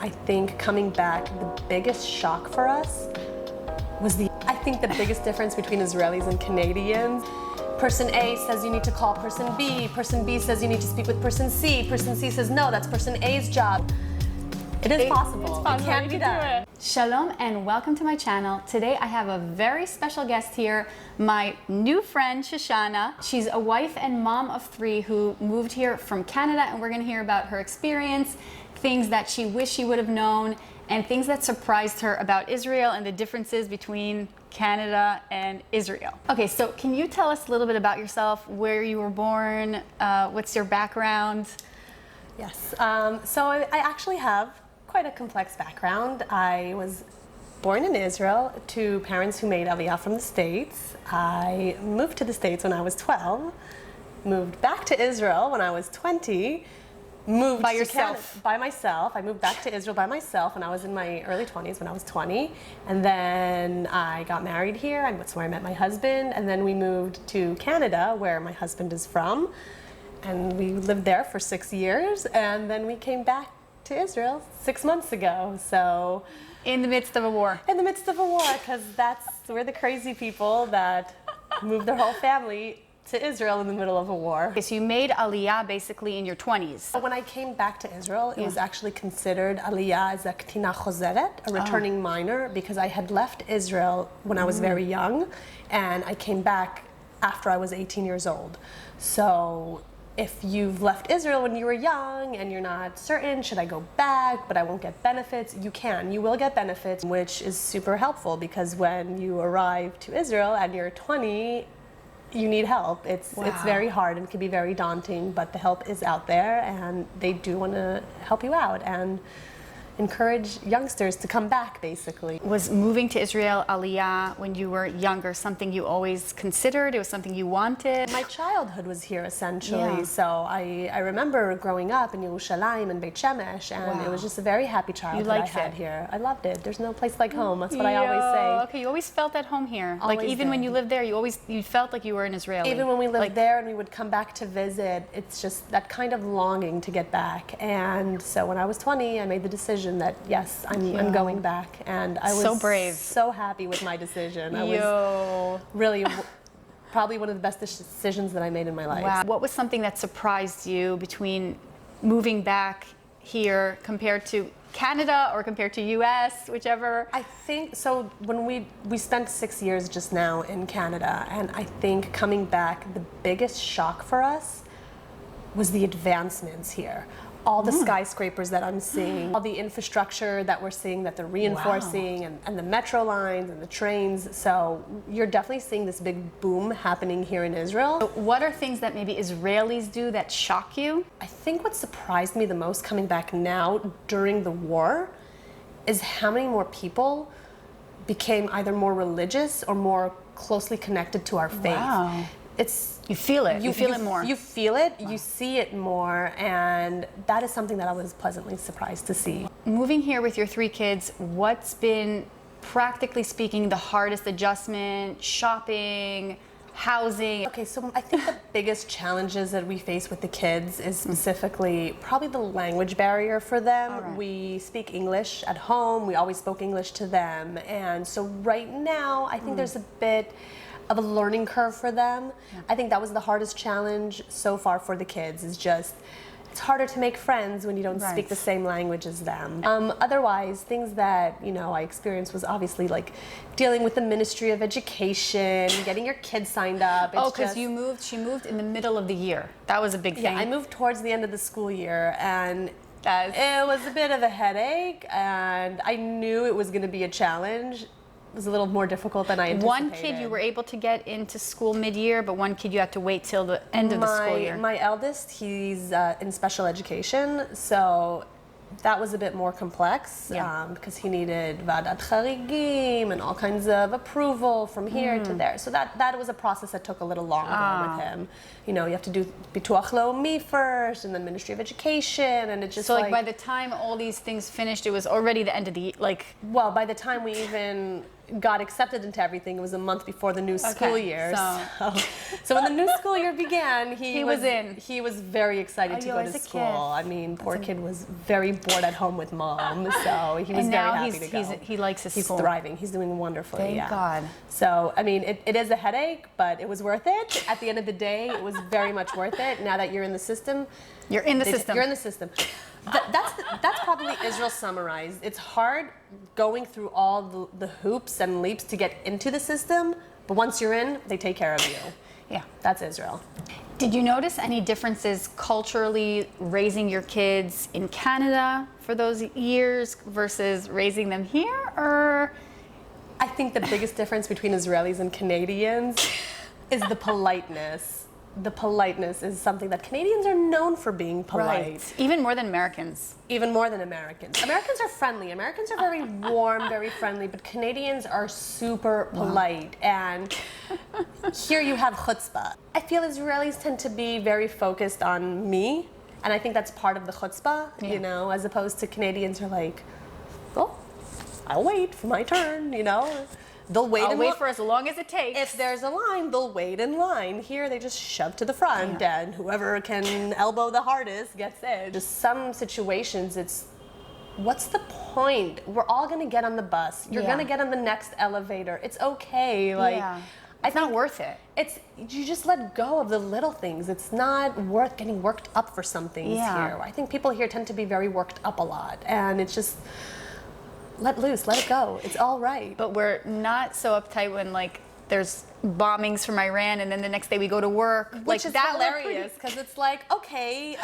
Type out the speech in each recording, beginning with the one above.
I think coming back, the biggest shock for us was I think the biggest difference between Israelis and Canadians. Person A says you need to call person B says you need to speak with person C says no, that's person A's job. It is possible. It can be done. Shalom and welcome to my channel. Today I have a very special guest here, my new friend Shoshana. She's a wife and mom of 3 who moved here from Canada, and we're going to hear about her experience, things that she wished she would have known, and things that surprised her about Israel and the differences between Canada and Israel. Okay, so can you tell us a little bit about yourself, where you were born, what's your background? Yes, so I actually have quite a complex background. I was born in Israel to parents who made Aliyah from the States. I moved to the States when I was 12, moved back to Israel when I was 20, moved by to yourself? Canada by myself. I moved back to Israel by myself when I was in my early 20s, when I was 20. And then I got married here, and that's where I met my husband. And then we moved to Canada, where my husband is from. And we lived there for 6 years. And then we came back to Israel 6 months ago. So In the midst of a war. in the midst of a war, because we're the crazy people that moved their whole family to Israel in the middle of a war. Okay, so you made Aliyah basically in your 20s. When I came back to Israel, it was actually considered Aliyah as a ktina chozeret, a returning minor, because I had left Israel when I was very young, and I came back after I was 18 years old. So if you've left Israel when you were young and you're not certain, should I go back, but I won't get benefits? You can. You will get benefits, which is super helpful, because when you arrive to Israel and you're 20, you need help. It's very hard and can be very daunting, but the help is out there, and they do want to help you out and encourage youngsters to come back, basically. Was moving to Israel, Aliyah, when you were younger, something you always considered? It was something you wanted? My childhood was here, essentially. Yeah. So I remember growing up in Yerushalayim and Beit Shemesh, and it was just a very happy childhood I had here. I loved it. There's no place like home. That's what I always say. Okay, you always felt at home here. Always like even when did. you lived there, you felt like you were an Israeli. Even when we lived there and we would come back to visit, it's just that kind of longing to get back. And so when I was 20, I made the decision that yes, I'm going back, and I was so brave, so happy with my decision. I was really probably one of the best decisions that I made in my life. Wow. What was something that surprised you between moving back here compared to Canada or compared to US, whichever? I think so. When we spent 6 years just now in Canada, and I think coming back, the biggest shock for us was the advancements here. All the skyscrapers that I'm seeing, all the infrastructure that we're seeing that they're reinforcing, and the metro lines and the trains. So you're definitely seeing this big boom happening here in Israel. So what are things that maybe Israelis do that shock you? I think what surprised me the most coming back now during the war is how many more people became either more religious or more closely connected to our faith. Wow. You feel it. You feel it more. You feel it. Wow. You see it more, and that is something that I was pleasantly surprised to see. Moving here with your 3 kids, what's been, practically speaking, the hardest adjustment? Shopping, housing? Okay, so I think the biggest challenges that we face with the kids is specifically probably the language barrier for them. All right. We speak English at home. We always spoke English to them, and so right now I think there's a bit of a learning curve for them. I think that was the hardest challenge so far for the kids, is just it's harder to make friends when you don't speak the same language as them. Otherwise, things that I experienced was obviously like dealing with the Ministry of Education, getting your kids signed up. Because she moved in the middle of the year. That was a big thing. Yeah, I moved towards the end of the school year, and it was a bit of a headache, and I knew it was going to be a challenge. It was a little more difficult than I anticipated. One kid you were able to get into school mid-year, but one kid you had to wait till the end of the school year. My eldest, he's in special education, so that was a bit more complex because he needed vadat charigim and all kinds of approval from here to there. So that was a process that took a little longer with him. You have to do bituach laomi first, and then Ministry of Education, and it just so by the time all these things finished, it was already the end of the year. Well, by the time we even got accepted into everything. It was a month before the new school year. So when the new school year began, he was very excited to go to school. I mean, poor kid was very bored at home with mom, so he was very happy to go. He likes his school. He's thriving. He's doing wonderfully. Thank God. So, I mean, it is a headache, but it was worth it. At the end of the day, it was very much worth it. Now that you're in the system. You're in the system. You're in the system. That's probably Israel summarized. It's hard going through all the hoops and leaps to get into the system, but once you're in, they take care of you. Yeah. That's Israel. Did you notice any differences culturally raising your kids in Canada for those years versus raising them here, or? I think the biggest difference between Israelis and Canadians is the politeness. The politeness is something that Canadians are known for being polite. Right. Even more than Americans. Even more than Americans. Americans are friendly. Americans are very warm, very friendly, but Canadians are super polite. And here you have chutzpah. I feel Israelis tend to be very focused on me, and I think that's part of the chutzpah, you know, as opposed to Canadians are like, oh, I'll wait for my turn, you know. They'll wait. I'll wait for as long as it takes. If there's a line, they'll wait in line. Here, they just shove to the front, and whoever can elbow the hardest gets in. Just some situations, it's, what's the point? We're all gonna get on the bus. You're gonna get on the next elevator. It's okay. Like, it's not worth it. You just let go of the little things. It's not worth getting worked up for some things here. I think people here tend to be very worked up a lot, and it's just. Let loose, let it go. It's all right. But we're not so uptight when like there's bombings from Iran and then the next day we go to work. Which is hilarious because it's like, okay,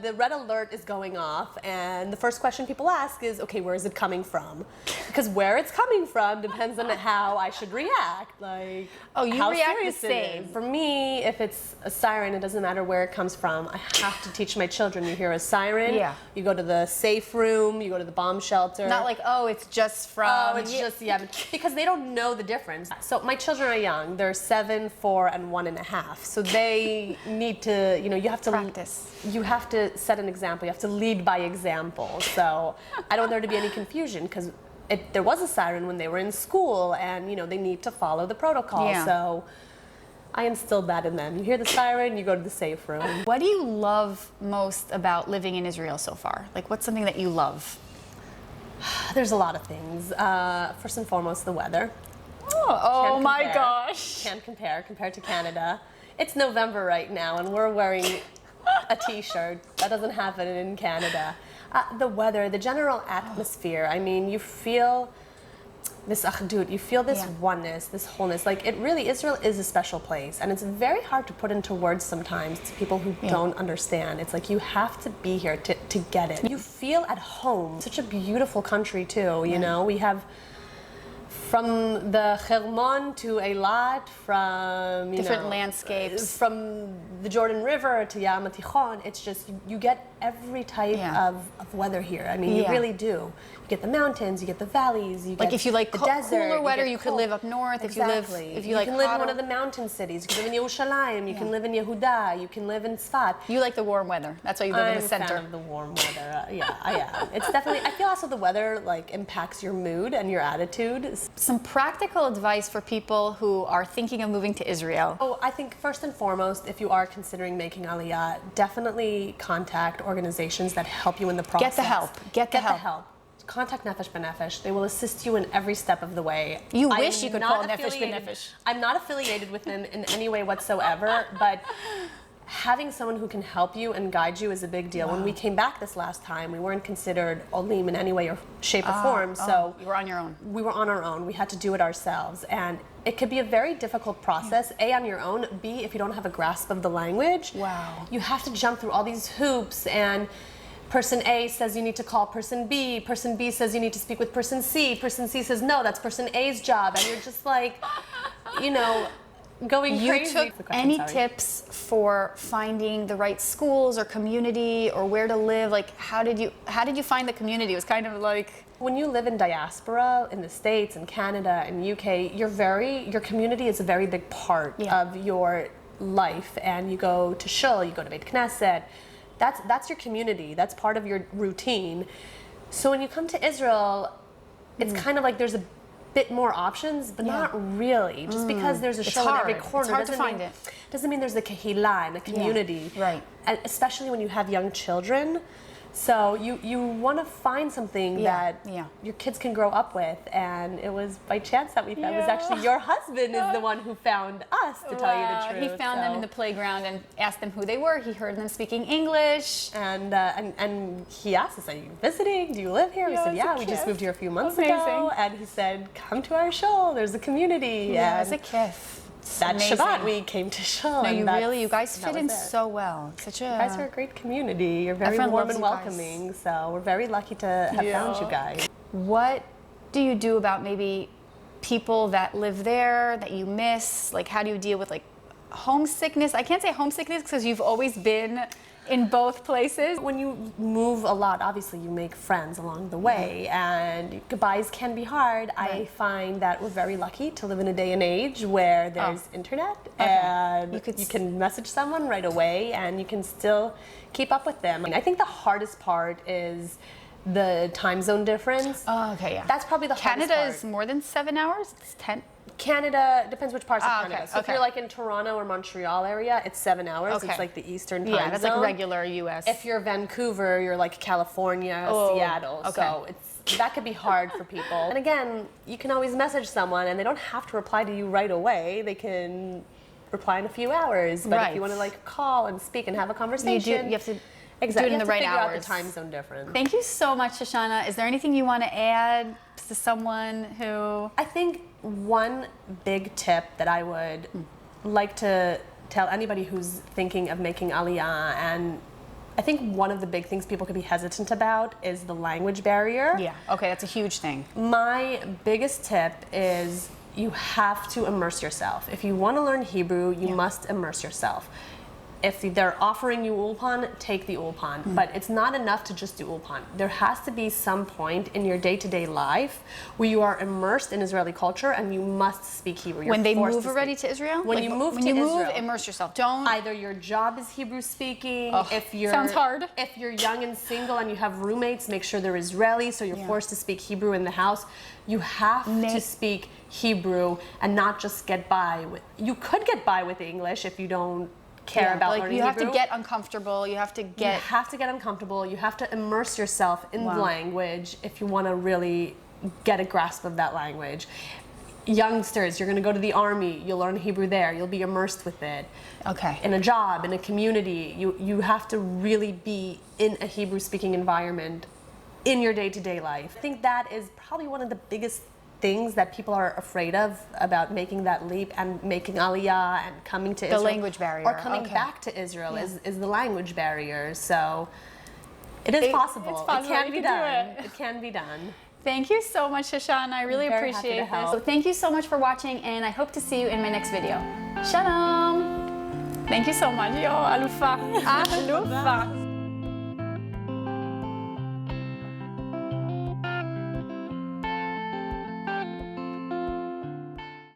the red alert is going off and the first question people ask is, okay, where is it coming from? Because where it's coming from depends on how I should react. Like, oh, you how react the serious same. it is. For me, if it's a siren, it doesn't matter where it comes from. I have to teach my children, you hear a siren, you go to the safe room, you go to the bomb shelter. Not like, oh, it's just from... Oh, it's just, because they don't know the difference. So my children are young. They're 7, 4, and 1.5. So they need to, you know, you have to practice. You have to set an example. You have to lead by example. So I don't want there to be any confusion because there was a siren when they were in school, and you know they need to follow the protocol. So I instilled that in them. You hear the siren, you go to the safe room. What do you love most about living in Israel so far? Like, what's something that you love? There's a lot of things. First and foremost, the weather. Oh my gosh. Can't compare compared to Canada. It's November right now and we're wearing a t-shirt. That doesn't happen in Canada. The weather, the general atmosphere. I mean, you feel this achdut, you feel this oneness, this wholeness. Like it really, Israel is a special place and it's very hard to put into words sometimes to people who don't understand. It's like you have to be here to get it. You feel at home. Such a beautiful country too, you know. We have from the Hermon to Eilat, from different landscapes, from the Jordan River to Yam HaTichon, it's just you get every type of weather here. I mean, you really do. You get the mountains, you get the valleys, you get if you like the desert, cooler weather, you could live up north. Exactly. If you like can live in one of the mountain cities. You can live in Yerushalayim. You can live in Yehuda. You can live in Tzfat. You like the warm weather. That's why you live in the center. I'm a fan of the warm weather. I am. It's definitely. I feel also the weather like impacts your mood and your attitude. Some practical advice for people who are thinking of moving to Israel. Oh, I think first and foremost, if you are considering making Aliyah, definitely contact organizations that help you in the process. Get the help. Get the help. Contact Nefesh B'Nefesh. They will assist you in every step of the way. You wish you could call Nefesh B'Nefesh. I'm not affiliated with them in any way whatsoever, but having someone who can help you and guide you is a big deal. When we came back this last time, we weren't considered olim in any way or shape or form. So you were on your own. We were on our own. We had to do it ourselves. And it could be a very difficult process, A, on your own, B, if you don't have a grasp of the language. Wow. You have to jump through all these hoops, and person A says you need to call person B says you need to speak with person C says no, that's person A's job, and you're just like, you know, going crazy. You took any tips for finding the right schools or community or where to live? Like, how did you find the community? It was kind of like, when you live in diaspora in the States and Canada and UK, your community is a very big part of your life, and you go to shul, you go to Beit Knesset. That's your community. That's part of your routine. So when you come to Israel, it's kind of like there's a bit more options, but not really. Just because there's a show in every corner it's hard to find doesn't mean there's a kahila and a community. Right. And especially when you have young children. So you want to find something that your kids can grow up with, and it was by chance that we found. It was actually your husband is the one who found us, to tell you the truth. He found them in the playground and asked them who they were. He heard them speaking English, and he asked us, "Are you visiting? Do you live here?" We said, "Yeah, we just moved here a few months ago." And he said, "Come to our shul. There's a community." Yeah, it's a kiff. That Shabbat we came to shul. No, you guys fit in so well. You guys are a great community. You're very warm and welcoming. So we're very lucky to have found you guys. What do you do about maybe people that live there that you miss? Like, how do you deal with like homesickness? I can't say homesickness because you've always been in both places. When you move a lot, obviously you make friends along the way, and goodbyes can be hard. I find that we're very lucky to live in a day and age where there's internet, and you can message someone right away, and you can still keep up with them. I think the hardest part is the time zone difference. Oh, okay, yeah. That's probably the hardest part. Canada is more than 7 hours? It's 10? Canada, depends which parts of Canada. So if you're like in Toronto or Montreal area, it's 7 hours. It's like the Eastern time zone. Yeah, that's like regular US. If you're Vancouver, you're like California, Seattle. So that could be hard for people. And again, you can always message someone and they don't have to reply to you right away. They can reply in a few hours. But if you want to like call and speak and have a conversation, you have to exactly. do it in the right hours. Figure out the time zone difference. Thank you so much, Shoshana. Is there anything you want to add to someone who... I think one big tip that I would like to tell anybody who's thinking of making Aliyah, and I think one of the big things people could be hesitant about is the language barrier. Yeah, okay, that's a huge thing. My biggest tip is you have to immerse yourself. If you want to learn Hebrew, you must immerse yourself. If they're offering you ulpan, take the ulpan. But it's not enough to just do ulpan. There has to be some point in your day-to-day life where you are immersed in Israeli culture and you must speak Hebrew. When they move already to Israel? When you move to Israel, immerse yourself. Don't... Either your job is Hebrew speaking, sounds hard. If you're young and single and you have roommates, make sure they're Israeli, so you're forced to speak Hebrew in the house. You have to speak Hebrew and not just get by with... You could get by with English if you don't care about learning Hebrew. You have to get uncomfortable. You have to get uncomfortable. You have to immerse yourself in the language if you want to really get a grasp of that language. Youngsters, you're going to go to the army. You'll learn Hebrew there. You'll be immersed with it. Okay. In a job, in a community, you have to really be in a Hebrew-speaking environment in your day-to-day life. I think that is probably one of the biggest things that people are afraid of about making that leap and making Aliyah and coming to Israel. The language barrier. Or coming back to Israel is the language barrier. So it is possible. It can be done. It can be done. Thank you so much, Shoshana. I really appreciate this. So thank you so much for watching, and I hope to see you in my next video. Shalom. Thank you so much. Yo, alufa. Alufa.